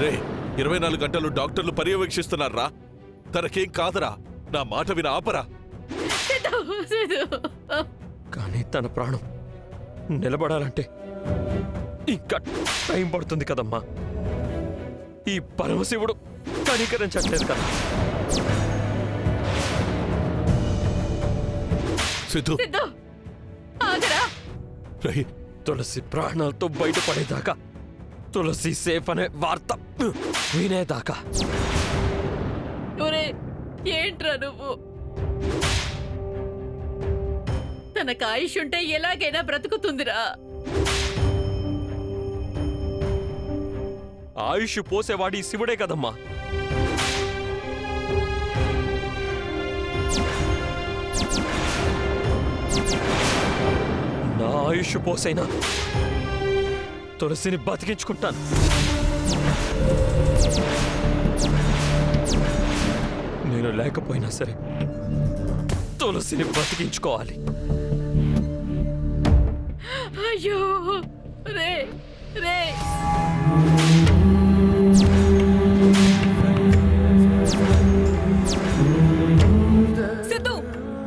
రే 24 గంటలు డాక్టర్లు పర్యవేక్షిస్తున్నారా? తనకేం కాదరా? నా మాట విన ఆపరా. కానీ తన ప్రాణం నిలబడాలంటే ఇంకా టైం పడుతుంది కదమ్మా. ఈ పరమశివుడు కనికరించట్లేదు కదా. సిద్ధు, తులసి ప్రాణాలతో బయటపడేదాకా, తులసి సేఫ్ అనే వార్త వినేదాకా. ఏంట్రా నువ్వు? తనకు ఆయుష్ ఉంటే ఎలాగైనా బ్రతుకుతుందిరా. ఆయుష్ పోసేవాడి శివుడే కదమ్మా. నా ఆయుష్ పోసైనా తులసిని బతికించుకుంటాను. నేను లేకపోయినా సరే తులసిని బతికించుకోవాలి. అయ్యో రే రే సిద్ధు,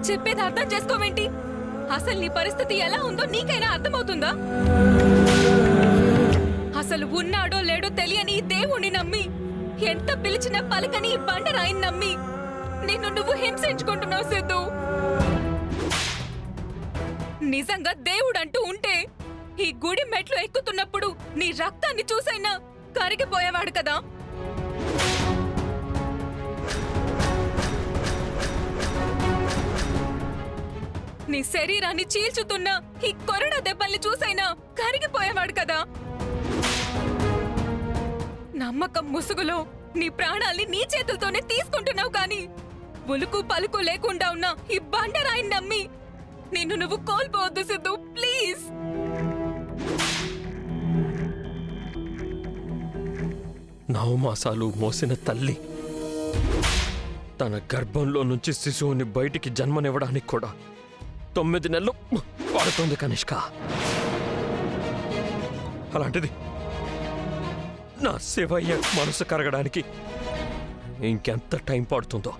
చెప్పేది అర్థం చేసుకోవేంటి? అసలు నీ పరిస్థితి ఎలా ఉందో నీకైనా అర్థమవుతుందా? అసలు ఉన్నాడో లేడో తెలియని ఈ దేవుణ్ణి నమ్మి, ఎంత పిలిచినా పలకని ఈ బండరాయిని నమ్మి నిన్ను నువ్వు హింసించుకుంటున్నావు సిద్ధు. నిజంగా దేవుడంటూ ఉంటే ఈ గుడి మెట్లు ఎక్కుతున్నప్పుడు నీ రక్తాన్ని చూసైనా కరిగిపోయేవాడు కదా. నీ శరీరాన్ని చీల్చుతున్న ఈ కొరడా దెబ్బల్ని చూసైనా కరిగిపోయేవాడు కదా. నమ్మకం ముసుగులో నీ ప్రాణాల్ని నీ చేతులతోనే తీసుకుంటున్నావు కానీ ఉలుకు పలుకు లేకుండా ఉన్న ఈ బండరాయిని నమ్మి నిన్ను నువ్వు కోల్పోవద్దు సిద్ధు, ప్లీజ్. నవమాసాలు మోసిన తల్లి తన గర్భంలో నుంచి శిశువుని బయటికి జన్మనివ్వడానికి కూడా 9 నెలలు పడుతుంది కనిష్క. అలాంటిది నా శివయ్య మనసు కరగడానికి ఇంకెంత టైం పడుతుందో.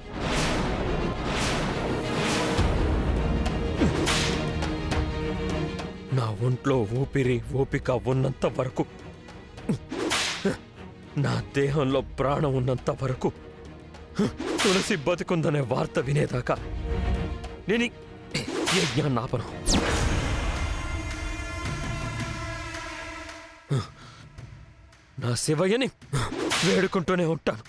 నా ఒంట్లో ఊపిరి ఓపిక ఉన్నంత వరకు, నా దేహంలో ప్రాణం ఉన్నంత వరకు తులసి బతుకుందనే వార్త వినేదాకా నేను యజ్ఞాన్ని ఆపను. నా శివయ్యని వేడుకుంటూనే ఉంటాను.